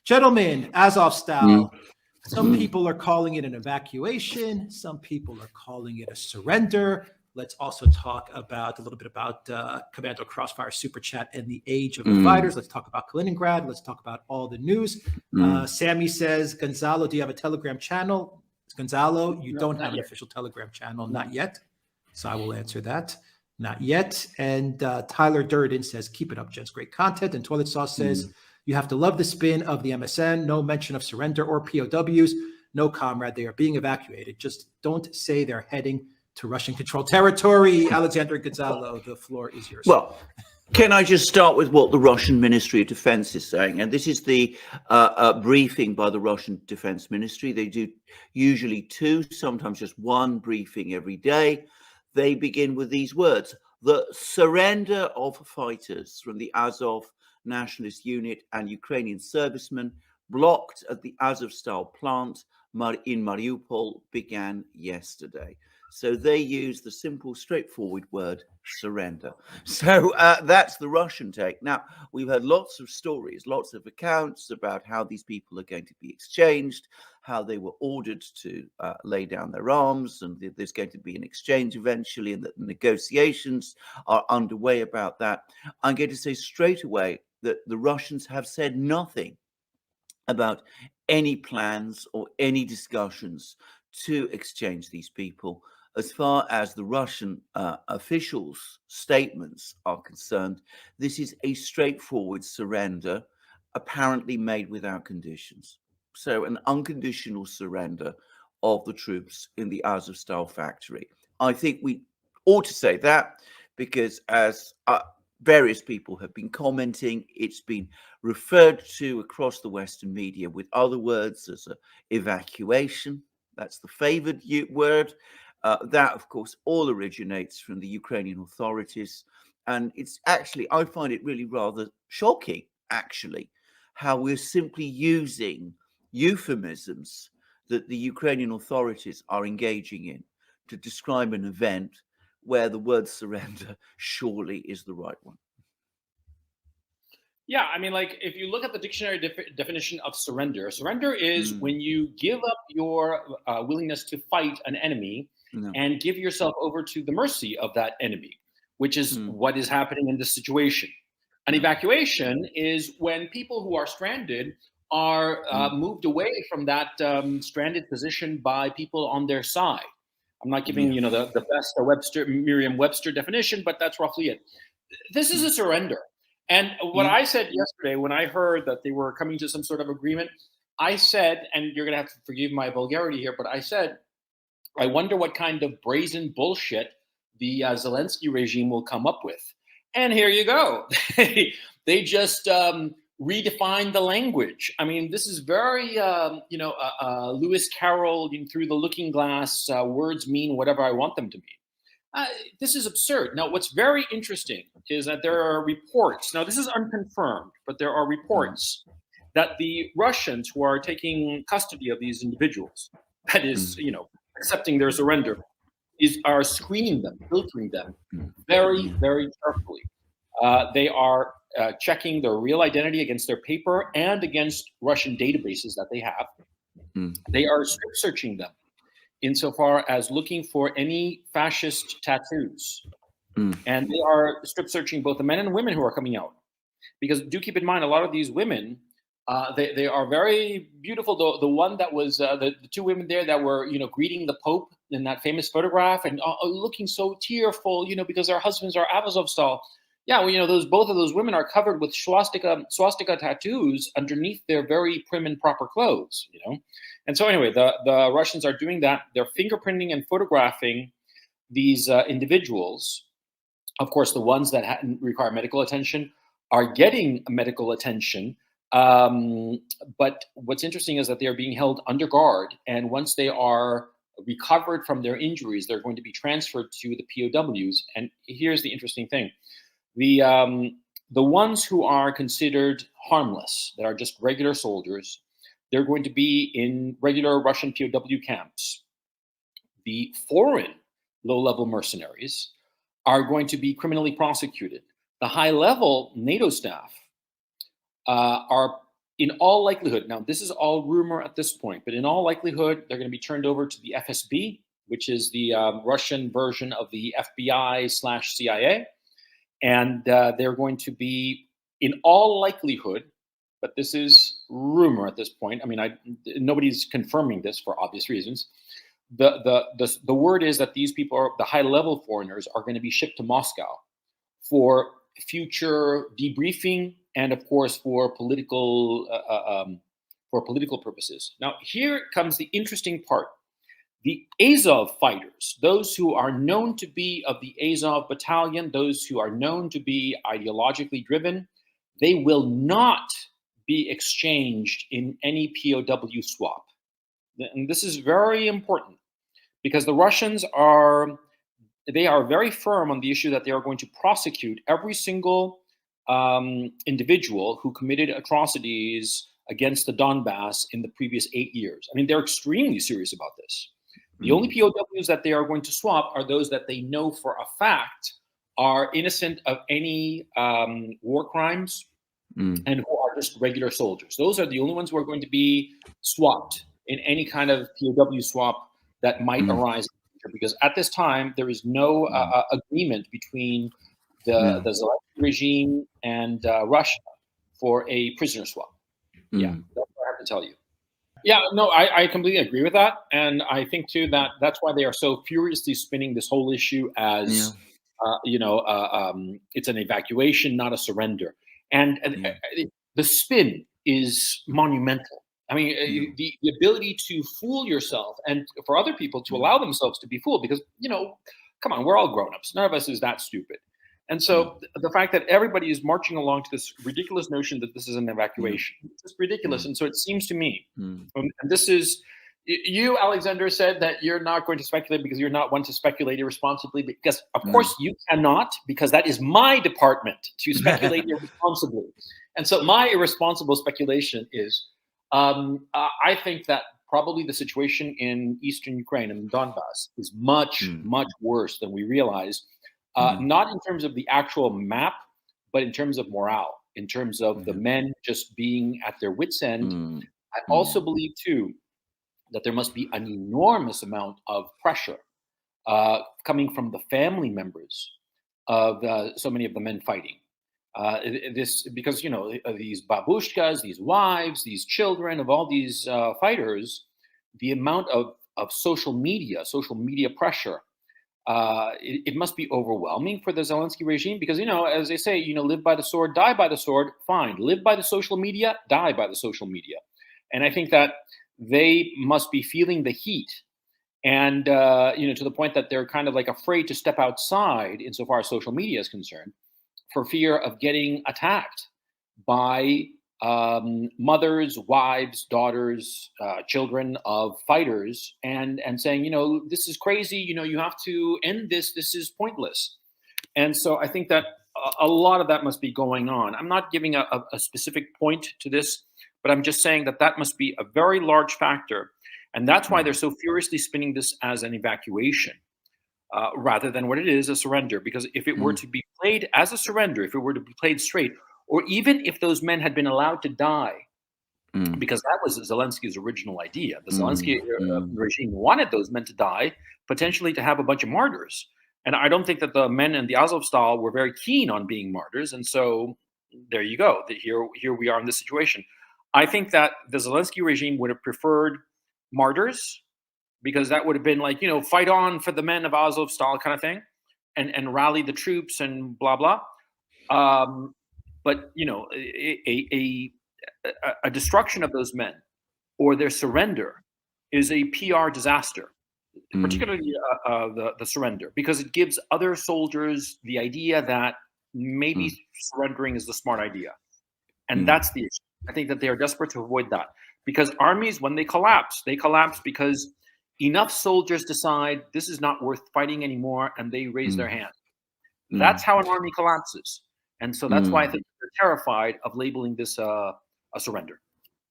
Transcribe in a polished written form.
Gentlemen, Azovstal. Some Mm. people are calling it an evacuation. Some people are calling it a surrender. Let's also talk about a little bit about Commando Crossfire Super Chat and the age of the fighters. Let's talk about Kaliningrad. Let's talk about all the news. Sammy says, Gonzalo, do you have a Telegram channel? Gonzalo, you don't have an official Telegram channel, not yet. So I will answer that. Not yet. And Tyler Durden says, keep it up, gents. Great content. And Toilet Sauce says, you have to love the spin of the MSN. No mention of surrender or POWs. No, comrade, they are being evacuated. Just don't say they're heading to Russian-controlled territory. Alexander Gonzalo, the floor is yours. Well, can I just start with what the Russian Ministry of Defense is saying? And this is the briefing by the Russian Defense Ministry. They do usually 2, sometimes just 1 briefing every day. They begin with these words: the surrender of fighters from the Azov Nationalist Unit and Ukrainian servicemen blocked at the Azovstal plant in Mariupol began yesterday. So they use the simple, straightforward word surrender. So that's the Russian take. Now, we've had lots of stories, lots of accounts about how these people are going to be exchanged, how they were ordered to lay down their arms, and there's going to be an exchange eventually, and that negotiations are underway about that. I'm going to say straight away that the Russians have said nothing about any plans or any discussions to exchange these people. As far as the Russian officials' statements are concerned, this is a straightforward surrender, apparently made without conditions. So an unconditional surrender of the troops in the Azovstal factory. I think we ought to say that because, as various people have been commenting, it's been referred to across the Western media with other words as an evacuation. That's the favored word. That, of course, all originates from the Ukrainian authorities. And it's actually, I find it really rather shocking, actually, how we're simply using euphemisms that the Ukrainian authorities are engaging in to describe an event where the word surrender surely is the right one. Yeah, I mean, like, if you look at the dictionary definition of surrender is when you give up your willingness to fight an enemy and give yourself over to the mercy of that enemy, which is what is happening in this situation. An evacuation is when people who are stranded are moved away from that stranded position by people on their side. I'm not giving the best Merriam-Webster definition, but that's roughly it. This is a surrender. And what I said yesterday when I heard that they were coming to some sort of agreement, I said, and you're going to have to forgive my vulgarity here, but I said, I wonder what kind of brazen bullshit the Zelensky regime will come up with. And here you go. They just redefined the language. I mean, this is very, Lewis Carroll through the looking glass, words mean whatever I want them to mean. This is absurd. Now, what's very interesting is that there are reports. Now, this is unconfirmed, but there are reports that the Russians who are taking custody of these individuals, that is, accepting their surrender, are screening them, filtering them very, very carefully. They are checking their real identity against their paper and against Russian databases that they have. They are strip searching them insofar as looking for any fascist tattoos. And they are strip searching both the men and women who are coming out. Because do keep in mind, a lot of these women, they are very beautiful. The one that was, the 2 women there that were, greeting the Pope in that famous photograph and looking so tearful, because their husbands are Azovstal. Yeah, well, both of those women are covered with swastika tattoos underneath their very prim and proper clothes, And so anyway, the Russians are doing that. They're fingerprinting and photographing these individuals. Of course, the ones that require medical attention are getting medical attention. But what's interesting is that they are being held under guard. And once they are recovered from their injuries, they're going to be transferred to the POWs. And here's the interesting thing. The ones who are considered harmless, that are just regular soldiers, they're going to be in regular Russian POW camps. The foreign low-level mercenaries are going to be criminally prosecuted. The high-level NATO staff are in all likelihood, now this is all rumor at this point, but in all likelihood, they're going to be turned over to the FSB, which is the Russian version of the FBI/CIA. And they're going to be, in all likelihood, but this is rumor at this point. I mean, nobody's confirming this for obvious reasons. The word is that these people, the high-level foreigners, are going to be shipped to Moscow for future debriefing and, of course, for political purposes. Now, here comes the interesting part. The Azov fighters, those who are known to be of the Azov battalion, those who are known to be ideologically driven, they will not be exchanged in any POW swap. And this is very important because the Russians are very firm on the issue that they are going to prosecute every single individual who committed atrocities against the Donbass in the previous 8 years. I mean, they're extremely serious about this. The only POWs that they are going to swap are those that they know for a fact are innocent of any war crimes and who are just regular soldiers. Those are the only ones who are going to be swapped in any kind of POW swap that might arise. Because at this time, there is no agreement between the Zelensky regime and Russia for a prisoner swap. Yeah, that's what I have to tell you. Yeah, no, I completely agree with that. And I think, too, that that's why they are so furiously spinning this whole issue as, it's an evacuation, not a surrender. And the spin is monumental. I mean, the ability to fool yourself and for other people to allow themselves to be fooled because, come on, we're all grown-ups. None of us is that stupid. And so the fact that everybody is marching along to this ridiculous notion that this is an evacuation, it's just ridiculous. And so it seems to me, and this is, you, Alexander, said that you're not going to speculate because you're not one to speculate irresponsibly, because of course you cannot, because that is my department to speculate irresponsibly. And so my irresponsible speculation is, I think that probably the situation in eastern Ukraine and Donbass is much, much worse than we realize. Not in terms of the actual map, but in terms of morale, in terms of the men just being at their wits' end. I also believe, too, that there must be an enormous amount of pressure coming from the family members of so many of the men fighting. Because, these babushkas, these wives, these children of all these fighters, the amount of social media pressure, it must be overwhelming for the Zelensky regime because, as they say, live by the sword, die by the sword. Fine. Live by the social media, die by the social media. And I think that they must be feeling the heat and, to the point that they're kind of like afraid to step outside insofar as social media is concerned for fear of getting attacked by mothers, wives, daughters, children of fighters, and saying, this is crazy. You have to end this. This is pointless. And so I think that a lot of that must be going on. I'm not giving a specific point to this, but I'm just saying that must be a very large factor. And that's why they're so furiously spinning this as an evacuation rather than what it is, a surrender. Because if it were to be played as a surrender, if it were to be played straight, or even if those men had been allowed to die, because that was Zelensky's original idea. The Zelensky regime wanted those men to die, potentially to have a bunch of martyrs. And I don't think that the men in the Azovstal were very keen on being martyrs. And so there you go. Here we are in this situation. I think that the Zelensky regime would have preferred martyrs because that would have been like, fight on for the men of Azovstal kind of thing and rally the troops and blah, blah. But, a destruction of those men or their surrender is a PR disaster, particularly the surrender, because it gives other soldiers the idea that maybe surrendering is the smart idea. And that's the issue. I think that they are desperate to avoid that because armies, when they collapse because enough soldiers decide this is not worth fighting anymore and they raise their hand. That's how an army collapses. And so that's why I think they're terrified of labeling this a surrender.